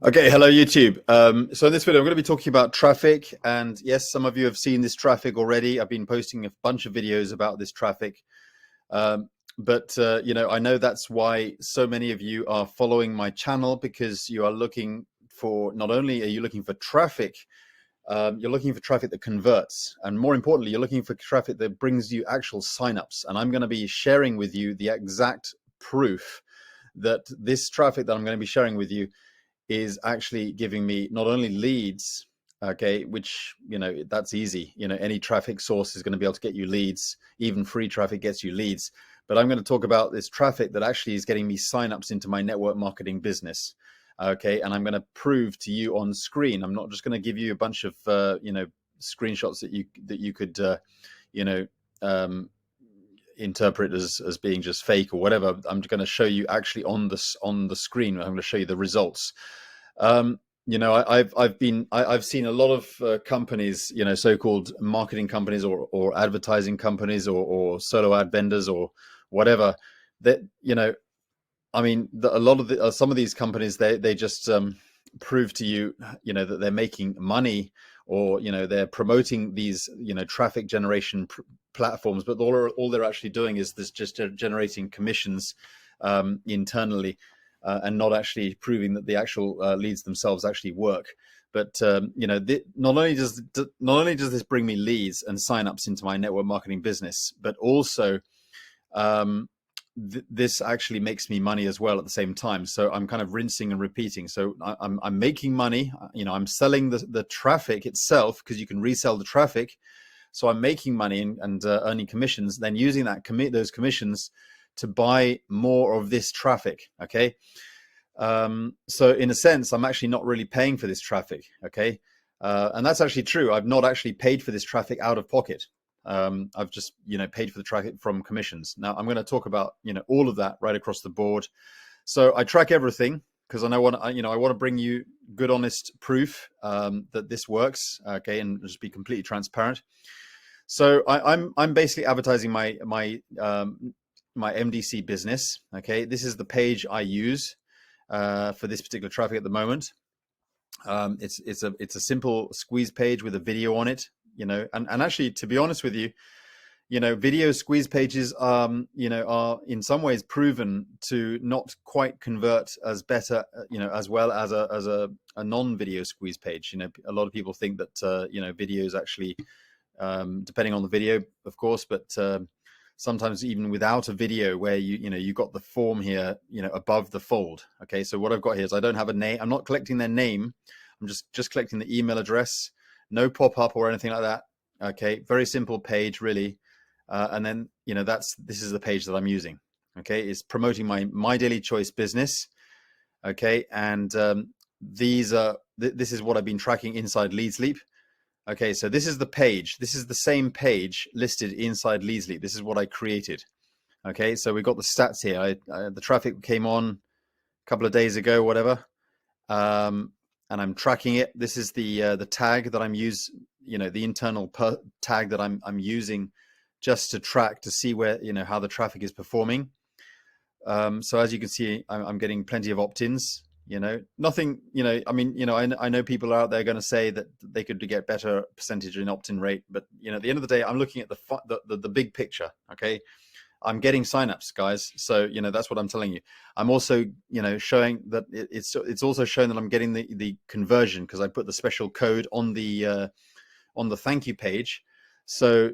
Okay, hello YouTube. So in this video, I'm going to be talking about traffic. And yes, some of you have seen this traffic already. I've been posting a bunch of videos about this traffic. But I know that's why so many of you are following my channel, because you are looking for, not only are you looking for traffic, you're looking for traffic that converts. And more importantly, you're looking for traffic that brings you actual signups. And I'm going to be sharing with you the exact proof that this traffic that I'm going to be sharing with you is actually giving me not only leads, okay, which, that's easy. Any traffic source is going to be able to get you leads. Even free traffic gets you leads. But I'm going to talk about this traffic that actually is getting me signups into my network marketing business. Okay, and I'm going to prove to you on screen. I'm not just going to give you a bunch of screenshots that you could interpret as being just fake or whatever. I'm going to show you actually on the screen. I'm going to show you the results. I've seen a lot of companies, so-called marketing companies or advertising companies or solo ad vendors or whatever, that some of these companies, they just prove to you, that they're making money, or they're promoting these traffic generation platforms, but all they're actually doing is this, just generating commissions internally, and not actually proving that the actual leads themselves actually work. But not only does this bring me leads and signups into my network marketing business, but also this actually makes me money as well at the same time. So I'm kind of rinsing and repeating. So I'm making money. I'm selling the traffic itself, because you can resell the traffic. So I'm making money and earning commissions, then using those commissions to buy more of this traffic. Okay. So in a sense, I'm actually not really paying for this traffic. Okay. And that's actually true. I've not actually paid for this traffic out of pocket. I've just, paid for the traffic from commissions. Now I'm going to talk about, all of that right across the board. So I track everything, because I want to bring you good, honest proof that this works. Okay. And just be completely transparent. So I'm basically advertising my MDC business. Okay. This is the page I use for this particular traffic at the moment. It's a simple squeeze page with a video on it, and actually, to be honest with you, video squeeze pages, are in some ways proven to not quite convert as better, as well as a non-video squeeze page. A lot of people think that, videos actually, depending on the video, of course, but sometimes even without a video, where you got the form here, above the fold. Okay, so what I've got here is, I don't have a name. I'm not collecting their name. I'm just collecting the email address. No pop-up or anything like that. Okay, very simple page, really. And then this is the page that I'm using. Okay, it's promoting my MyDailyChoice business. Okay, and this is what I've been tracking inside LeadsLeap. Okay, so this is the page. This is the same page listed inside LeadsLeap. This is what I created. Okay, so we've got the stats here. The traffic came on a couple of days ago, whatever, and I'm tracking it. This is the tag that I'm using, the internal tag that I'm using, just to track, to see where, how the traffic is performing. So as you can see, I'm getting plenty of opt-ins. Nothing, I know people are out there going to say that they could get better percentage in opt-in rate, but at the end of the day, I'm looking at the big picture. Okay, I'm getting signups, guys. So that's what I'm telling you. I'm also showing that it's also showing that I'm getting the conversion, because I put the special code on the thank you page. So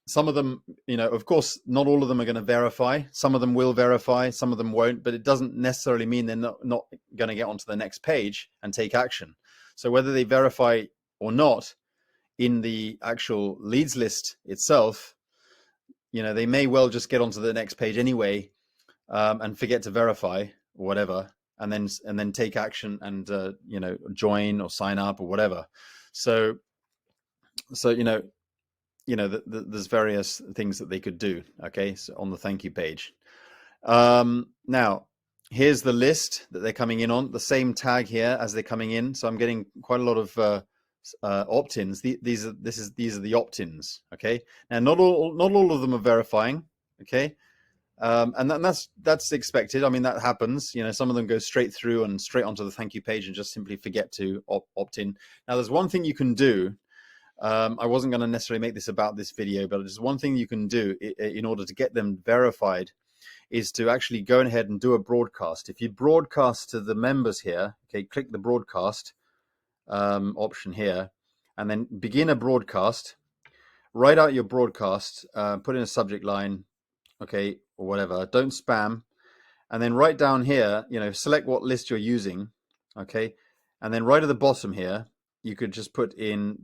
some of them, of course, not all of them are going to verify. Some of them will verify, some of them won't, but it doesn't necessarily mean they're not going to get onto the next page and take action. So whether they verify or not in the actual leads list itself, they may well just get onto the next page anyway, and forget to verify or whatever, and then take action and join or sign up or whatever. So there's various things that they could do. Okay, so on the thank you page. Now here's the list that they're coming in on, the same tag here as they're coming in. So I'm getting quite a lot of opt-ins. These are the opt-ins. Okay, now not all of them are verifying. Okay, And that's expected. I mean, that happens. You know, some of them go straight through and straight onto the thank you page and just simply forget to opt in. Now, there's one thing you can do. I wasn't going to necessarily make this about this video, but there's one thing you can do in order to get them verified is to actually go ahead and do a broadcast. If you broadcast to the members here, okay, click the broadcast option here, and then begin a broadcast. Write out your broadcast, put in a subject line, okay, or whatever. Don't spam. And then right down here, you know, select what list you're using, okay? And then right at the bottom here, you could just put in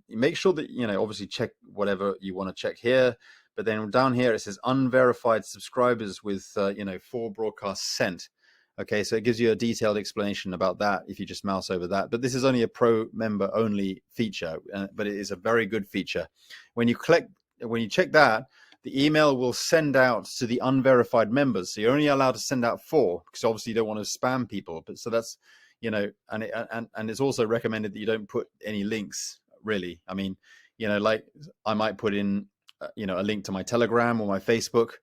make sure that, you know, obviously check whatever you want to check here. But then down here, it says unverified subscribers with, you know, 4 broadcasts sent. Okay, so it gives you a detailed explanation about that if you just mouse over that. But this is only a pro member only feature, but it is a very good feature. When you check that, the email will send out to the unverified members. So you're only allowed to send out 4 because obviously you don't want to spam people. But so that's, you know, and it's also recommended that you don't put any links really. I mean, you know, like I might put in, you know, a link to my Telegram or my Facebook,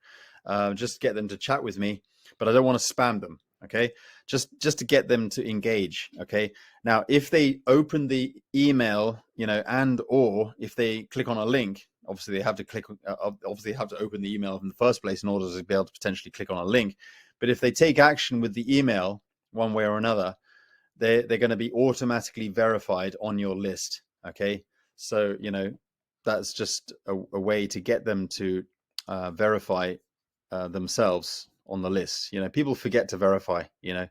just get them to chat with me, but I don't want to spam them. Okay, just to get them to engage. Okay, now if they open the email, you know, or if they click on a link, obviously they have to open the email in the first place in order to be able to potentially click on a link. But if they take action with the email one way or another, they're going to be automatically verified on your list. Okay, so you know, that's just a way to get them to verify themselves on the list. You know, people forget to verify. You know,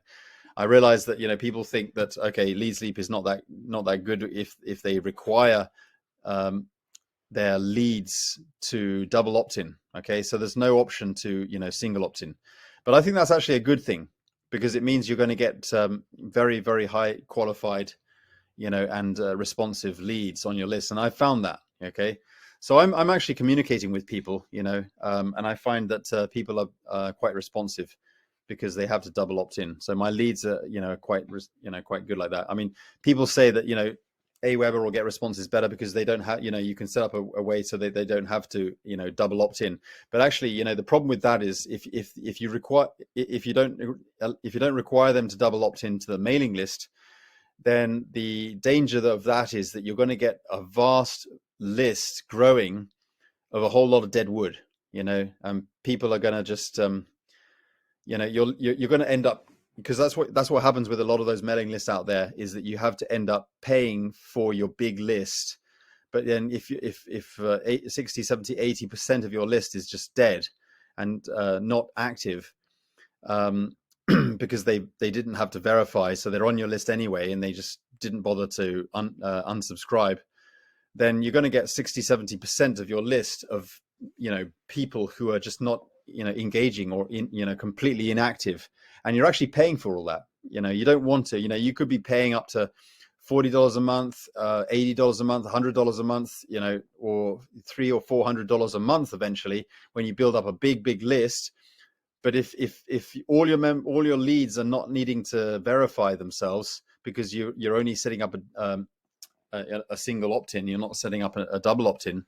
I realize that, you know, people think that, okay, LeadsLeap is not that good if they require their leads to double opt-in. Okay, so there's no option to, you know, single opt-in, but I think that's actually a good thing because it means you're going to get very, very high qualified, you know, and responsive leads on your list. And I found that. Okay, so I'm actually communicating with people, you know, and I find that people are quite responsive because they have to double opt in. So my leads are, you know, quite good like that. I mean, people say that, you know, Aweber will get responses better because they don't have, you know, you can set up a way so that they don't have to, you know, double opt in. But actually, you know, the problem with that is if you don't require them to double opt in to the mailing list, then the danger of that is that you're going to get a vast list growing of a whole lot of dead wood, you know, and people are going to just, you know, you're going to end up, because that's what happens with a lot of those mailing lists out there, is that you have to end up paying for your big list. But then if 60, 70, 80% of your list is just dead and not active, because they didn't have to verify, so they're on your list anyway, and they just didn't bother to unsubscribe, then you're going to get 60, 70% of your list of, you know, people who are just not, you know, engaging or you know, completely inactive, and you're actually paying for all that. You know, you don't want to, you know, you could be paying up to $40 a month, $80 a month, $100 a month, you know, or $300 or $400 a month eventually when you build up a big list. But if all your leads are not needing to verify themselves because you're only setting up a single opt-in, you're not setting up a double opt-in,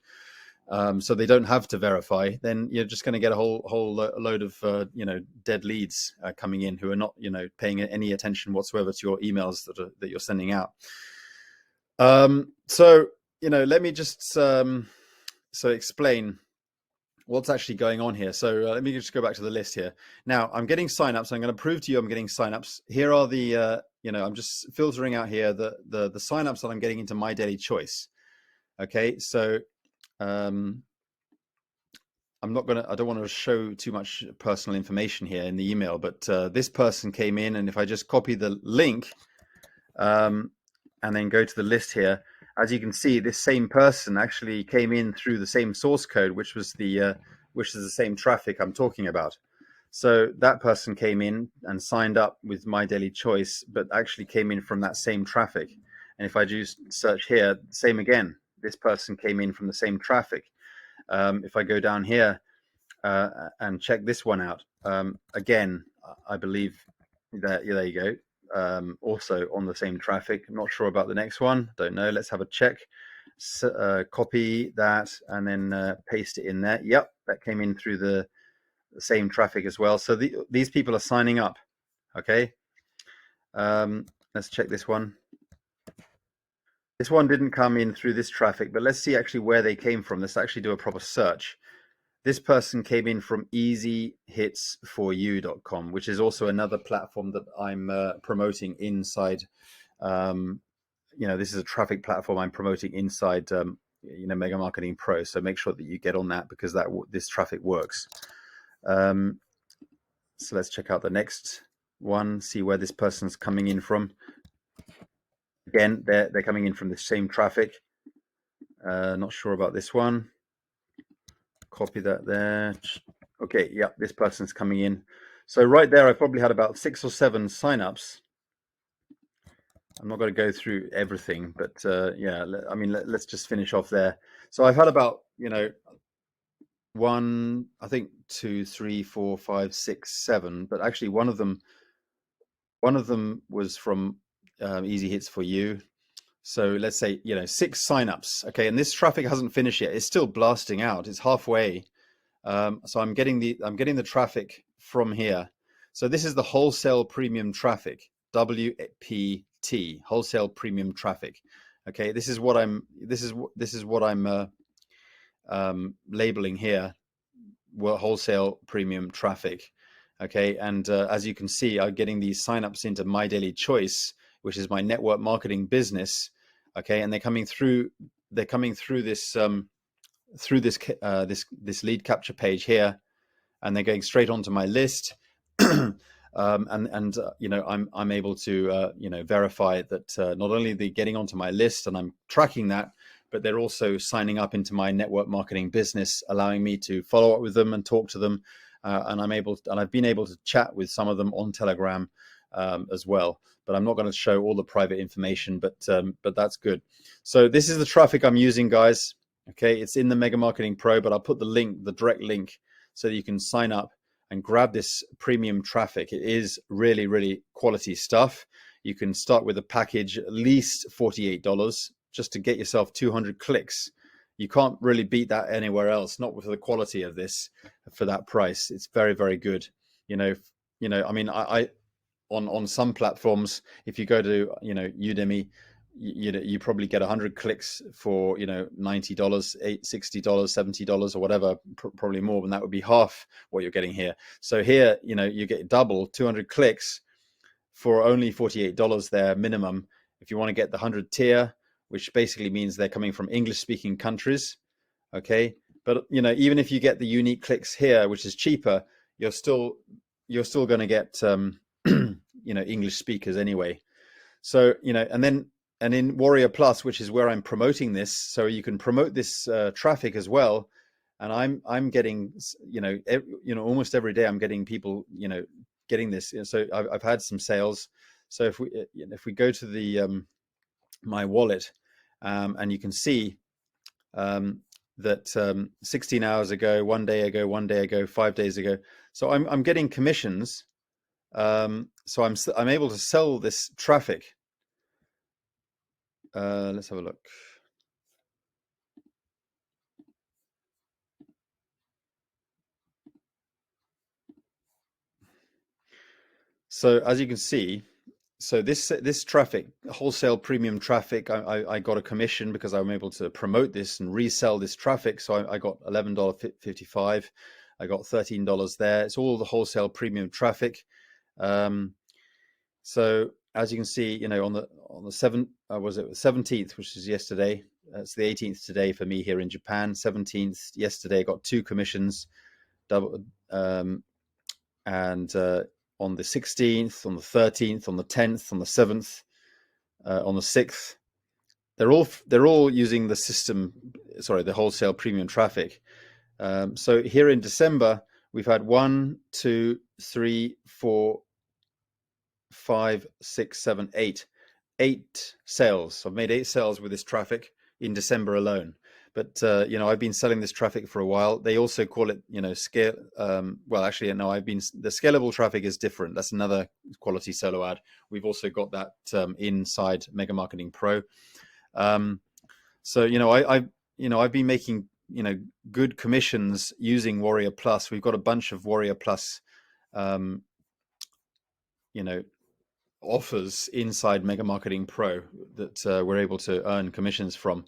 so they don't have to verify, then you're just going to get a whole load of you know, dead leads coming in who are not, you know, paying any attention whatsoever to your emails that you're sending out. So, you know, let me just explain what's actually going on here. So let me just go back to the list here. Now I'm getting signups. I'm going to prove to you I'm getting signups. Here are the, you know, I'm just filtering out here the signups that I'm getting into MyDailyChoice. Okay, so I don't want to show too much personal information here in the email, but this person came in, and if I just copy the link and then go to the list here, as you can see, this same person actually came in through the same source code, which is the same traffic I'm talking about. So that person came in and signed up with MyDailyChoice, but actually came in from that same traffic. And if I just search here, same again, this person came in from the same traffic. If I go down here and check this one out, again, I believe that, yeah, there you go. Also on the same traffic. I'm not sure about the next one. Don't know. Let's have a check. So, copy that and then paste it in there. Yep, that came in through the same traffic as well. So these people are signing up. Okay. Let's check this one. This one didn't come in through this traffic, but let's see actually where they came from. Let's actually do a proper search. This person came in from easyhitsforyou.com, which is also another platform that I'm promoting inside. This is a traffic platform I'm promoting inside, Mega Marketing Pro. So make sure that you get on that, because this traffic works. So let's check out the next one, see where this person's coming in from. Again, they're coming in from the same traffic. Not sure about this one. Copy that there. Okay, yeah, this person's coming in. So right there, I probably had about 6 or 7 signups. I'm not going to go through everything, but yeah, I mean, let's just finish off there. So I've had about, 1, I think 2, 3, 4, 5, 6, 7, but actually one of them was from Easy Hits for You. So let's say, 6 signups. Okay, and this traffic hasn't finished yet. It's still blasting out. It's halfway. So I'm getting the traffic from here. So this is the wholesale premium traffic, WPT, wholesale premium traffic. Okay, this is what I'm labeling here, wholesale premium traffic. Okay, and as you can see, I'm getting these signups into MyDailyChoice, which is my network marketing business. Okay, and they're coming through this this lead capture page here, and they're going straight onto my list. I'm able to verify that not only are they getting onto my list and I'm tracking that, but they're also signing up into my network marketing business, allowing me to follow up with them and talk to them. And I've been able to chat with some of them on Telegram as well. But I'm not going to show all the private information, but that's good. So this is the traffic I'm using, guys. Okay, it's in the Mega Marketing Pro, but I'll put the direct link, so that you can sign up and grab this premium traffic. It is really, really quality stuff. You can start with a package, at least $48, just to get yourself 200 clicks. You can't really beat that anywhere else, not with the quality of this for that price. It's very, very good. I mean, I on some platforms, if you go to Udemy, you probably get 100 clicks for $90, $60, $70 or whatever, probably more, and that would be half what you're getting here. So here, you get double, 200 clicks for only $48 there minimum. If you want to get the 100 tier, which basically means they're coming from English speaking countries. Okay, but even if you get the unique clicks here, which is cheaper, you're still going to get English speakers anyway. So and in Warrior Plus, which is where I'm promoting this, so you can promote this traffic as well. And I'm getting almost every day I'm getting people getting this. So I've had some sales. So if we go to the my wallet, and you can see that 16 hours ago, 1 day ago, 5 days ago. So I'm getting commissions. So I'm able to sell this traffic. Let's have a look. So as you can see, so this traffic, wholesale premium traffic, I got a commission because I'm able to promote this and resell this traffic. So I got $11.55. I got $13 there. It's all the wholesale premium traffic. So as you can see, on the 17th, which is yesterday. It's the 18th today for me here in Japan. 17th yesterday, got 2 commissions, double, and on the 16th, on the 13th, on the 10th, on the 7th, on the 6th, they're all using the system. Sorry, the wholesale premium traffic. So here in December, we've had 1, 2, 3, 4, 5, 6, 7, 8 sales. So I've made 8 sales with this traffic in December alone. But I've been selling this traffic for a while. They also call it scale. Well, actually, no. The scalable traffic is different. That's another quality solo ad. We've also got that inside Mega Marketing Pro. So I've been making good commissions using Warrior Plus. We've got a bunch of Warrior Plus, offers inside Mega Marketing Pro that we're able to earn commissions from.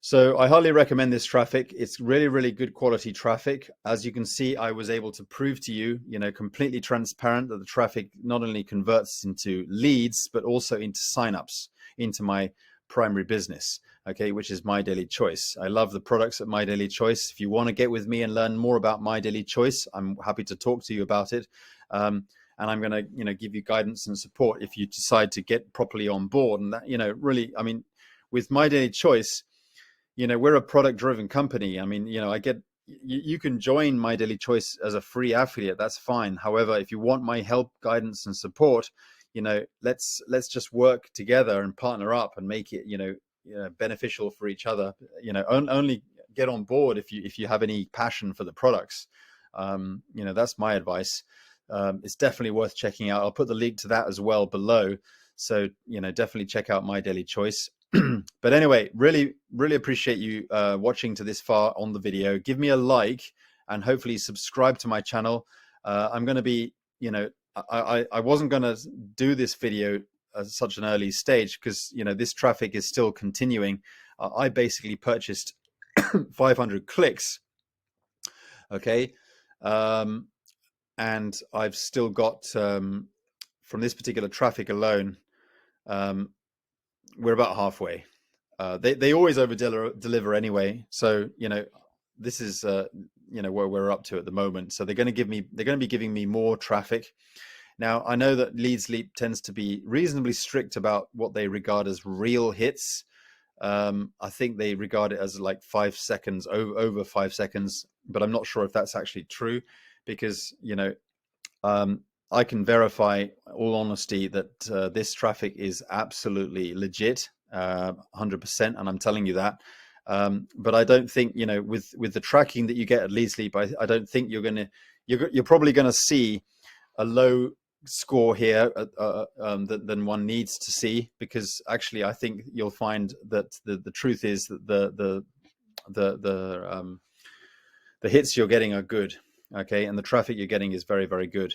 So I highly recommend this traffic. It's really, really good quality traffic. As you can see, I was able to prove to you, completely transparent, that the traffic not only converts into leads, but also into signups into my primary business, okay, which is MyDailyChoice. I love the products at MyDailyChoice. If you want to get with me and learn more about MyDailyChoice, I'm happy to talk to you about it. And I'm going to, give you guidance and support if you decide to get properly on board. And that, really, I mean, with MyDailyChoice, we're a product-driven company. I mean, you can join MyDailyChoice as a free affiliate. That's fine. However, if you want my help, guidance, and support, let's just work together and partner up and make it, beneficial for each other. Only get on board if you have any passion for the products. That's my advice. It's definitely worth checking out. I'll put the link to that as well below. So, definitely check out MyDailyChoice. But anyway, really, really appreciate you watching to this far on the video. Give me a like and hopefully subscribe to my channel. I'm going to be, I wasn't going to do this video at such an early stage because, this traffic is still continuing. I basically purchased 500 clicks. Okay. And I've still got, from this particular traffic alone, we're about halfway. They always over deliver anyway. So, this is, where we're up to at the moment. So they're going to be giving me more traffic. Now, I know that LeadsLeap tends to be reasonably strict about what they regard as real hits. I think they regard it as like 5 seconds, over 5 seconds, but I'm not sure if that's actually true. Because, I can verify, all honesty, that this traffic is absolutely legit, 100%, and I'm telling you that. But I don't think, with the tracking that you get at LeadsLeap, I don't think you're probably going to see a low score here than one needs to see, because actually I think you'll find that the truth is that the hits you're getting are good. Okay, and the traffic you're getting is very, very good.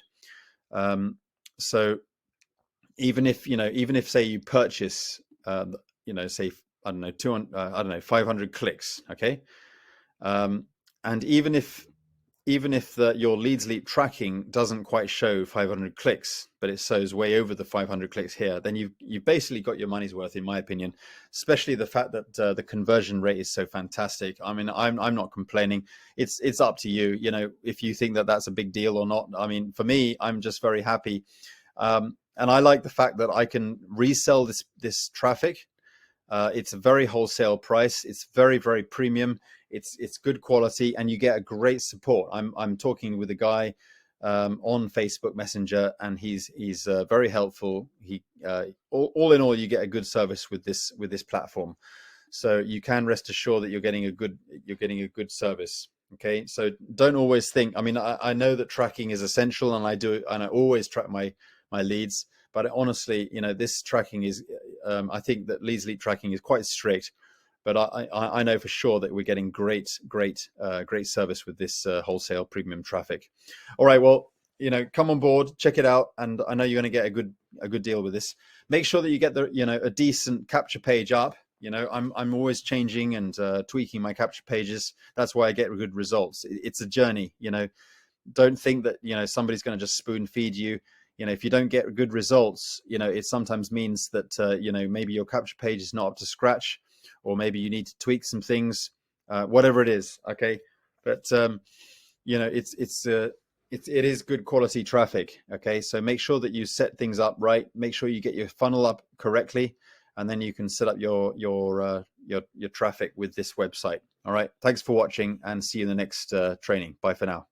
So even if say you purchase, say, I don't know, 200, 500 clicks. Okay. And even if your LeadsLeap tracking doesn't quite show 500 clicks, but it shows way over the 500 clicks here, then you've basically got your money's worth, in my opinion, especially the fact that the conversion rate is so fantastic. I mean, I'm not complaining. It's up to you, if you think that that's a big deal or not. I mean, for me, I'm just very happy. And I like the fact that I can resell this traffic. It's a very wholesale price. It's very, very premium. It's good quality, and you get a great support. I'm talking with a guy on Facebook Messenger, and he's very helpful. He all in all, you get a good service with this platform. So you can rest assured that you're getting a good service. Okay, so don't always think. I mean, I know that tracking is essential, and I always track my leads. But honestly, this tracking is, I think that LeadsLeap tracking is quite strict. But I know for sure that we're getting great service with this wholesale premium traffic. All right, well, come on board, check it out, and I know you're going to get a good deal with this. Make sure that you get a decent capture page up. I'm always changing and tweaking my capture pages. That's why I get good results. It's a journey. Don't think that somebody's going to just spoon feed you. If you don't get good results, it sometimes means that maybe your capture page is not up to scratch, or maybe you need to tweak some things, whatever it is. Okay, but it is good quality traffic. Okay, so make sure that you set things up right. Make sure you get your funnel up correctly, and then you can set up your traffic with this website. All right, thanks for watching, and see you in the next training. Bye for now.